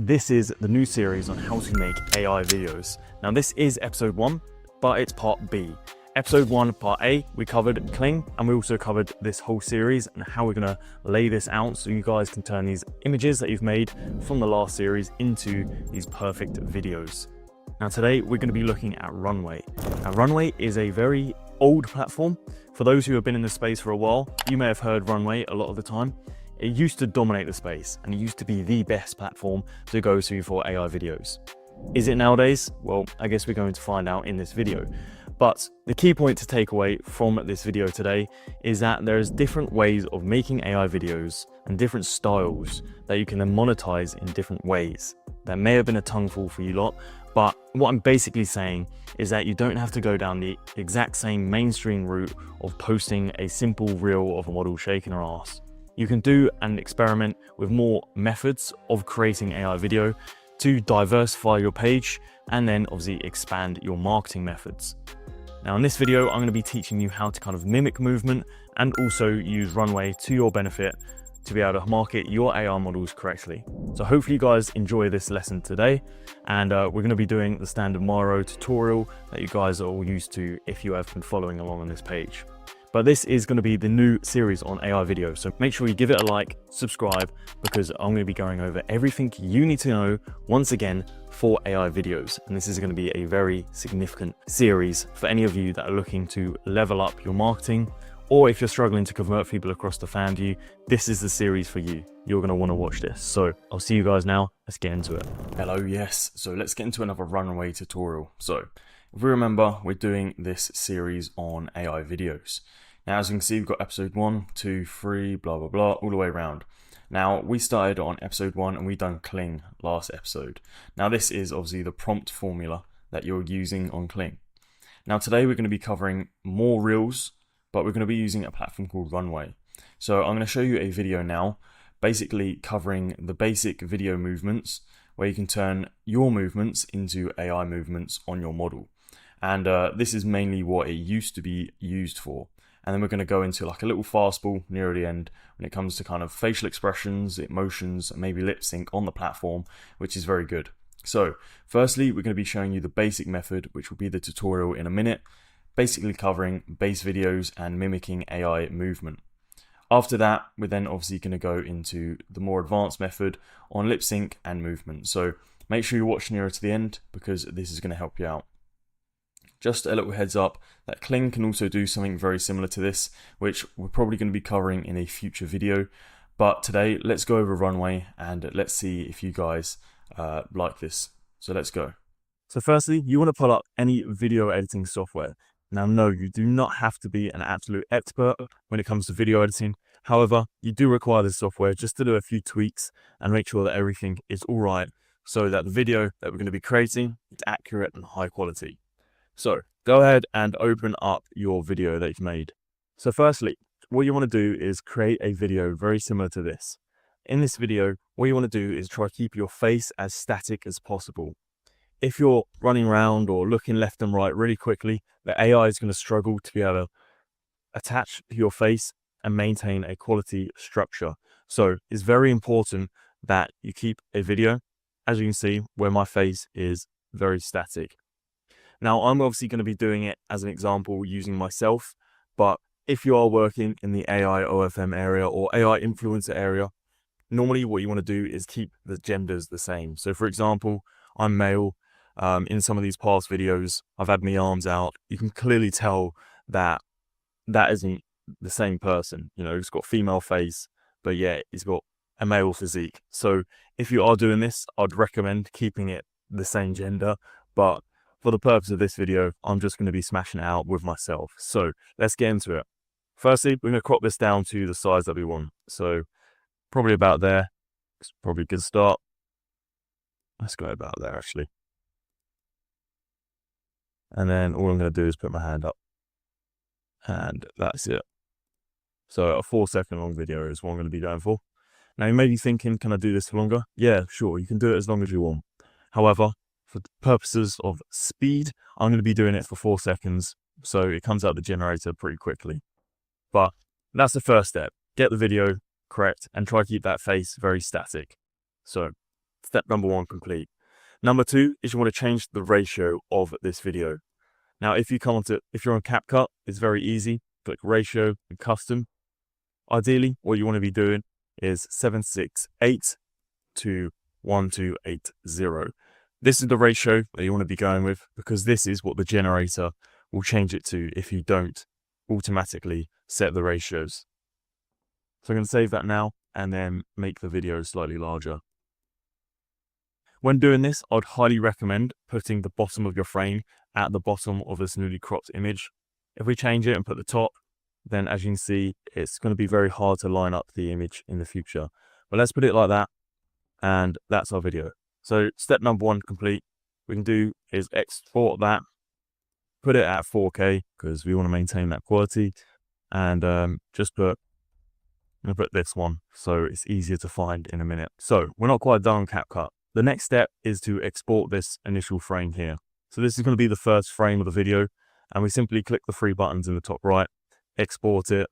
This is the new series on how to make AI videos. Now this is episode 1, but it's part B. Episode 1, part A, we covered Kling, and we also covered this whole series and how we're gonna lay this out so you guys can turn these images that you've made from the last series into these perfect videos. Now today we're gonna be looking at Runway. Now Runway is a very old platform. For those who have been in the space for a while, you may have heard Runway a lot of the time. It used to dominate the space and it used to be the best platform to go to for AI videos. Is it nowadays? Well, I guess we're going to find out in this video. But the key point to take away from this video today is that there's different ways of making AI videos and different styles that you can then monetize in different ways. That may have been a tongueful for you lot, but what I'm basically saying is that you don't have to go down the exact same mainstream route of posting a simple reel of a model shaking her ass. You can do an experiment with more methods of creating AI video to diversify your page and then obviously expand your marketing methods. Now in this video, I'm going to be teaching you how to kind of mimic movement and also use Runway to your benefit to be able to market your AI models correctly. So hopefully you guys enjoy this lesson today, and we're going to be doing the standard Miro tutorial that you guys are all used to if you have been following along on this page. But this is going to be the new series on AI video, so make sure you give it a like, subscribe, because I'm going to be going over everything you need to know once again for AI videos. And this is going to be a very significant series for any of you that are looking to level up your marketing, or if you're struggling to convert people across to fanvue, this is the series for you. You're going to want to watch this. So I'll see you guys now. Let's get into it. Hello, yes. So let's get into another Runway tutorial. So if we remember, we're doing this series on AI videos. Now, as you can see, we've got episode 1, 2, 3, blah, blah, blah, all the way around. Now, we started on episode 1 and we done Kling last episode. Now, this is obviously the prompt formula that you're using on Kling. Now, today we're going to be covering more reels, but we're going to be using a platform called Runway. So I'm going to show you a video now, basically covering the basic video movements, where you can turn your movements into AI movements on your model. And this is mainly what it used to be used for. And then we're going to go into like a little fastball near the end when it comes to kind of facial expressions, emotions, maybe lip sync on the platform, which is very good. So firstly, we're going to be showing you the basic method, which will be the tutorial in a minute, basically covering base videos and mimicking AI movement. After that, we're then obviously going to go into the more advanced method on lip sync and movement. So make sure you watch nearer to the end because this is going to help you out. Just a little heads up that Kling can also do something very similar to this, which we're probably going to be covering in a future video. But today, let's go over Runway and let's see if you guys like this. So let's go. So firstly, you want to pull up any video editing software. Now, no, you do not have to be an absolute expert when it comes to video editing. However, you do require this software just to do a few tweaks and make sure that everything is all right so that the video that we're going to be creating is accurate and high quality. So go ahead and open up your video that you've made. So firstly, what you want to do is create a video very similar to this. In this video, what you want to do is try to keep your face as static as possible. If you're running around or looking left and right really quickly, the AI is going to struggle to be able to attach to your face and maintain a quality structure. So it's very important that you keep a video, as you can see, where my face is very static. Now, I'm obviously going to be doing it as an example using myself, but if you are working in the AI OFM area or AI influencer area, normally what you want to do is keep the genders the same. So for example, I'm male. In some of these past videos, I've had my arms out. You can clearly tell that that isn't the same person. You know, he's got a female face, but yeah, he's got a male physique. So if you are doing this, I'd recommend keeping it the same gender, but for the purpose of this video, I'm just going to be smashing it out with myself. So let's get into it. Firstly, we're going to crop this down to the size that we want. So probably about there. It's probably a good start. Let's go about there actually. And then all I'm going to do is put my hand up. And that's it. So a 4-second long video is what I'm going to be going for. Now you may be thinking, can I do this for longer? Yeah, sure. You can do it as long as you want. However, for the purposes of speed, I'm going to be doing it for 4 seconds, so it comes out the generator pretty quickly. But that's the first step. Get the video correct and try to keep that face very static. So Step number one complete. Number two is you want to change the ratio of this video. Now, if you're on CapCut, it's very easy. Click ratio and custom. Ideally, what you want to be doing is 768 to 1280. This is the ratio that you want to be going with, because this is what the generator will change it to if you don't automatically set the ratios. So I'm going to save that now and then make the video slightly larger. When doing this, I'd highly recommend putting the bottom of your frame at the bottom of this newly cropped image. If we change it and put the top, then as you can see, it's going to be very hard to line up the image in the future. But let's put it like that, and that's our video. So step number one complete. We can do is export that, put it at 4K because we want to maintain that quality, and I'm gonna put this one so it's easier to find in a minute. So we're not quite done on CapCut. The next step is to export this initial frame here. So this is going to be the first frame of the video, and we simply click the three buttons in the top right, export it,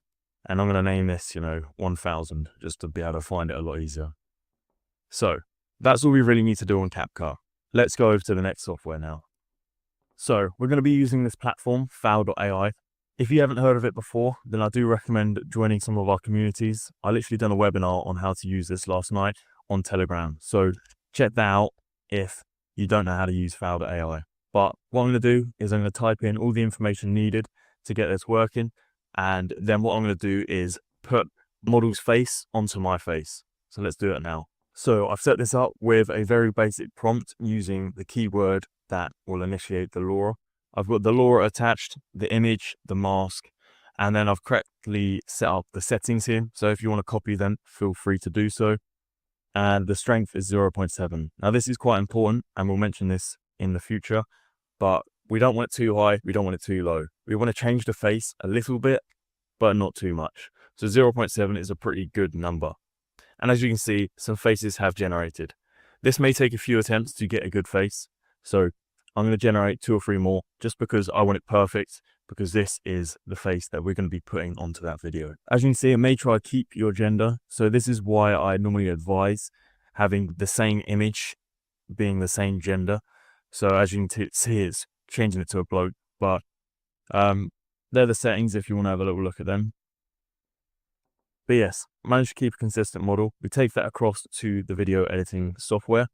and I'm going to name this, 1000, just to be able to find it a lot easier. So that's all we really need to do on CapCut. Let's go over to the next software now. So we're going to be using this platform, fanvue. If you haven't heard of it before, then I do recommend joining some of our communities. I literally done a webinar on how to use this last night on Telegram. So check that out if you don't know how to use fanvue. But what I'm going to do is I'm going to type in all the information needed to get this working. And then what I'm going to do is put model's face onto my face. So let's do it now. So I've set this up with a very basic prompt using the keyword that will initiate the LoRa. I've got the LoRa attached, the image, the mask, and then I've correctly set up the settings here. So if you want to copy them, feel free to do so. And the strength is 0.7. Now this is quite important, and we'll mention this in the future, but we don't want it too high, we don't want it too low. We want to change the face a little bit, but not too much. So 0.7 is a pretty good number. And as you can see, some faces have generated. This may take a few attempts to get a good face. So I'm going to generate 2 or 3 more just because I want it perfect, because this is the face that we're going to be putting onto that video. As you can see, it may try to keep your gender. So this is why I normally advise having the same image being the same gender. So as you can see, it's changing it to a bloke, but they're the settings if you want to have a little look at them. But yes, manage to keep a consistent model. We take that across to the video editing software,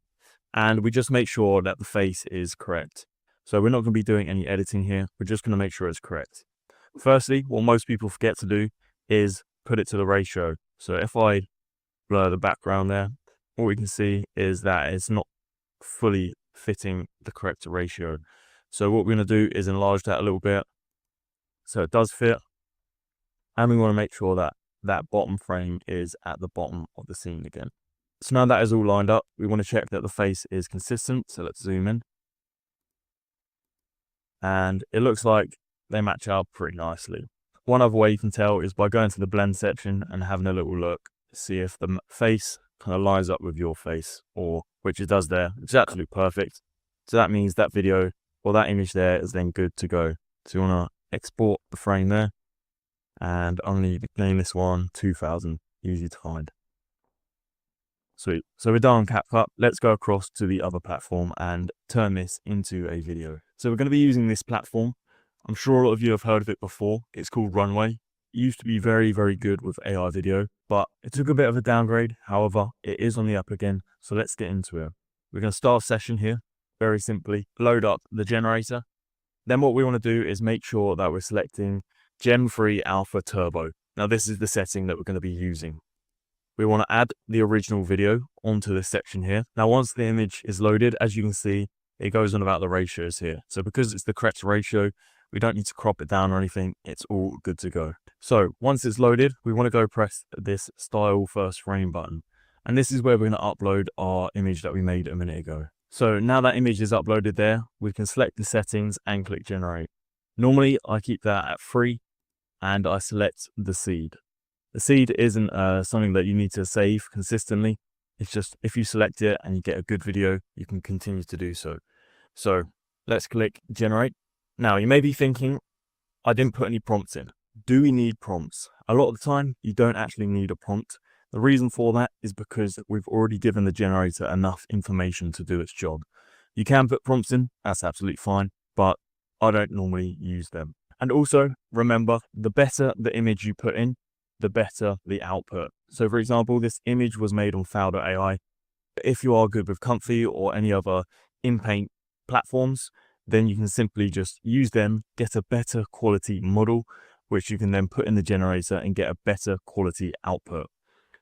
and we just make sure that the face is correct. So we're not going to be doing any editing here. We're just going to make sure it's correct. Firstly, what most people forget to do is put it to the ratio. So if I blur the background there, what we can see is that it's not fully fitting the correct ratio. So what we're going to do is enlarge that a little bit so it does fit. And we want to make sure that that bottom frame is at the bottom of the scene again. So now that is all lined up, we want to check that the face is consistent. So let's zoom in. And it looks like they match up pretty nicely. One other way you can tell is by going to the blend section and having a little look, see if the face kind of lines up with your face, or which it does there. It's absolutely perfect. So that means that video or that image there is then good to go. So you want to export the frame there, and I'm going to name this one 2000, easy to find. Sweet. So we're done on CapCut. Let's go across to the other platform and turn this into a video. So we're going to be using this platform. I'm sure a lot of you have heard of it before. It's called Runway. It used to be very, very good with AI video, but it took a bit of a downgrade. However, it is on the up again. So let's get into it. We're going to start a session here. Very simply, load up the generator. Then what we want to do is make sure that we're selecting Gen 3 Alpha Turbo. Now this is the setting that we're going to be using. We want to add the original video onto this section here. Now once the image is loaded, as you can see, it goes on about the ratios here. So because it's the correct ratio, we don't need to crop it down or anything. It's all good to go. So once it's loaded, we want to go press this Style First Frame button. And this is where we're going to upload our image that we made a minute ago. So now that image is uploaded there, we can select the settings and click Generate. Normally I keep that at 3 and I select the seed. The seed isn't something that you need to save consistently. It's just if you select it and you get a good video, you can continue to do so. So let's click Generate. Now you may be thinking, I didn't put any prompts in. Do we need prompts? A lot of the time, you don't actually need a prompt. The reason for that is because we've already given the generator enough information to do its job. You can put prompts in, that's absolutely fine, but I don't normally use them. And also, remember, the better the image you put in, the better the output. So for example, this image was made on fanvue. If you are good with Comfy or any other in-paint platforms, then you can simply just use them, get a better quality model, which you can then put in the generator and get a better quality output.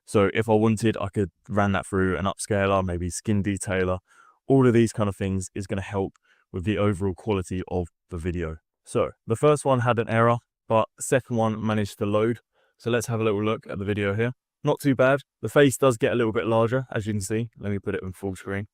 So if I wanted, I could run that through an upscaler, maybe skin detailer. All of these kind of things is going to help with the overall quality of the video. So the first one had an error, but the second one managed to load. So let's have a little look at the video here. Not too bad. The face does get a little bit larger, as you can see. Let me put it in full screen.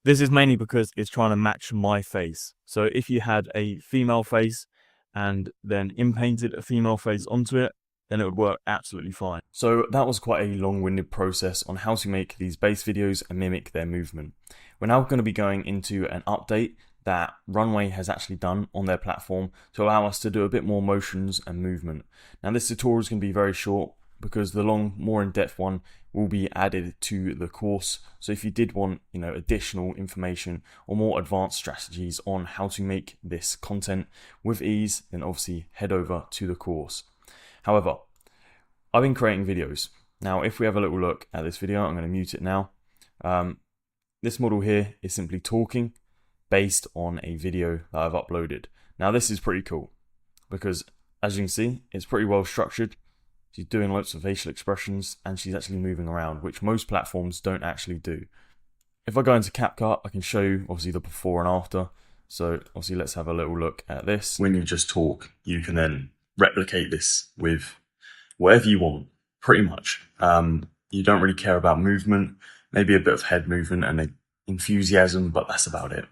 This is mainly because it's trying to match my face. So if you had a female face and then inpainted a female face onto it, then it would work absolutely fine. So that was quite a long-winded process on how to make these base videos and mimic their movement. We're now going to be going into an update that Runway has actually done on their platform to allow us to do a bit more motions and movement. Now this tutorial is going to be very short because the long, more in-depth one will be added to the course. So if you did want, additional information or more advanced strategies on how to make this content with ease, then obviously head over to the course. However, I've been creating videos. Now, if we have a little look at this video, I'm going to mute it now. This model here is simply talking based on a video that I've uploaded. Now, this is pretty cool because, as you can see, it's pretty well structured. She's doing lots of facial expressions and she's actually moving around, which most platforms don't actually do. If I go into CapCut, I can show you obviously the before and after. So obviously let's have a little look at this. When you just talk, you can then replicate this with whatever you want, pretty much. You don't really care about movement, maybe a bit of head movement and enthusiasm, but that's about it.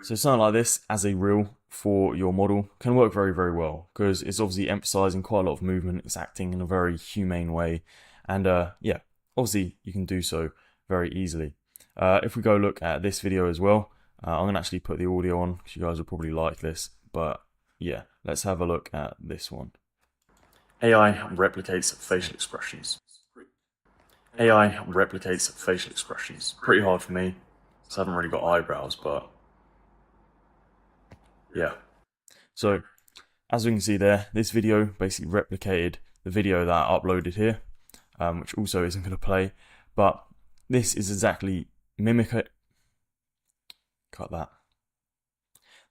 So something like this as a reel for your model can work very, very well because it's obviously emphasizing quite a lot of movement. It's acting in a very humane way. And yeah, obviously you can do so very easily. If we go look at this video as well, I'm going to actually put the audio on because you guys will probably like this. But yeah, let's have a look at this one. AI replicates facial expressions. AI replicates facial expressions. Pretty hard for me, so I haven't really got eyebrows, but yeah. So as we can see there, this video basically replicated the video that I uploaded here, which also isn't going to play, but this is exactly cut that.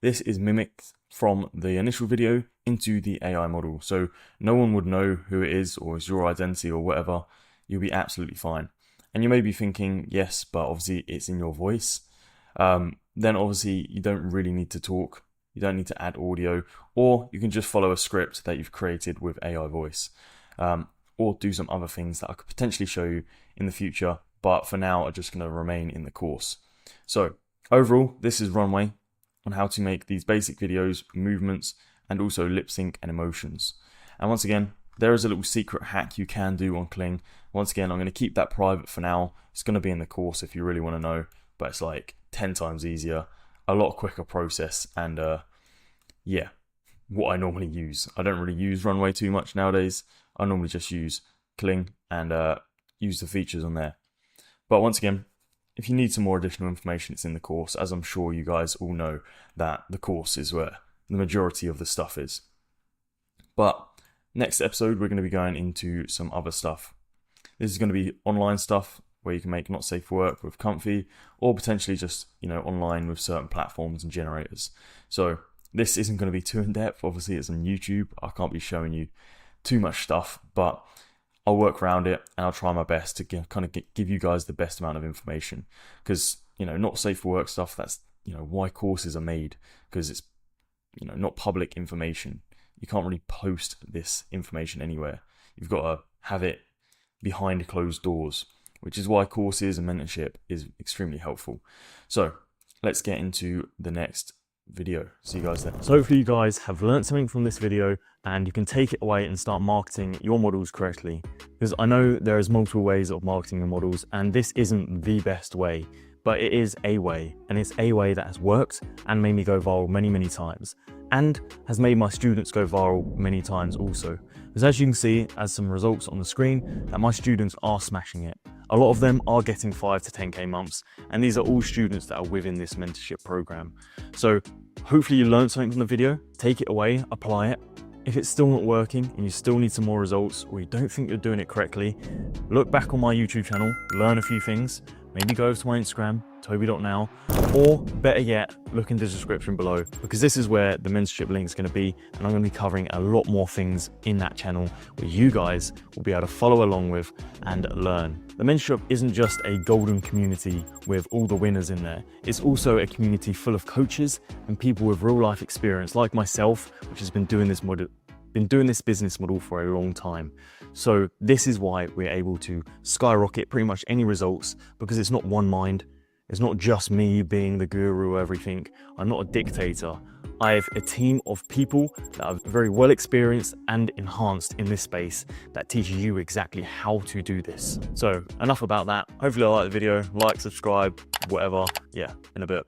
This is mimicked from the initial video into the AI model. So no one would know who it is or it's your identity or whatever. You'll be absolutely fine. And you may be thinking, yes, but obviously it's in your voice. Then obviously you don't really need to talk. You don't need to add audio, or you can just follow a script that you've created with AI voice, or do some other things that I could potentially show you in the future. But for now, I'm just going to remain in the course. So overall, this is Runway on how to make these basic videos, movements, and also lip sync and emotions. And once again, there is a little secret hack you can do on Kling. Once again, I'm going to keep that private for now. It's going to be in the course if you really want to know, but it's like 10 times easier, a lot quicker process, and yeah, what I normally use. I don't really use Runway too much nowadays. I normally just use Kling and use the features on there. But once again, if you need some more additional information, it's in the course, as I'm sure you guys all know that the course is where the majority of the stuff is. But next episode, we're going to be going into some other stuff. This is going to be online stuff where you can make not safe for work with Comfy, or potentially just, online with certain platforms and generators. So this isn't going to be too in-depth. Obviously, it's on YouTube. I can't be showing you too much stuff, but I'll work around it and I'll try my best to give you guys the best amount of information. Because, not safe for work stuff, that's, why courses are made, because it's, not public information. You can't really post this information anywhere. You've got to have it behind closed doors, which is why courses and mentorship is extremely helpful. So let's get into the next video. See you guys then. So hopefully you guys have learned something from this video and you can take it away and start marketing your models correctly. Because I know there is multiple ways of marketing your models and this isn't the best way, but it is a way, and it's a way that has worked and made me go viral many, many times, and has made my students go viral many times also. Because as you can see, as some results on the screen, that my students are smashing it. A lot of them are getting 5 to 10k months, and these are all students that are within this mentorship program. So hopefully you learned something from the video, take it away, apply it. If it's still not working and you still need some more results, or you don't think you're doing it correctly, look back on my YouTube channel, learn a few things, maybe go over to my Instagram, toby.now, or better yet, look in the description below, because this is where the mentorship link is going to be, and I'm going to be covering a lot more things in that channel where you guys will be able to follow along with and learn. The mentorship isn't just a golden community with all the winners in there. It's also a community full of coaches and people with real life experience like myself, which has been doing this business model for a long time. So this is why we're able to skyrocket pretty much any results, because it's not one mind. It's not just me being the guru of everything. I'm not a dictator. I have a team of people that are very well experienced and enhanced in this space that teach you exactly how to do this. So enough about that. Hopefully I like the video, like, subscribe, whatever. Yeah, in a bit.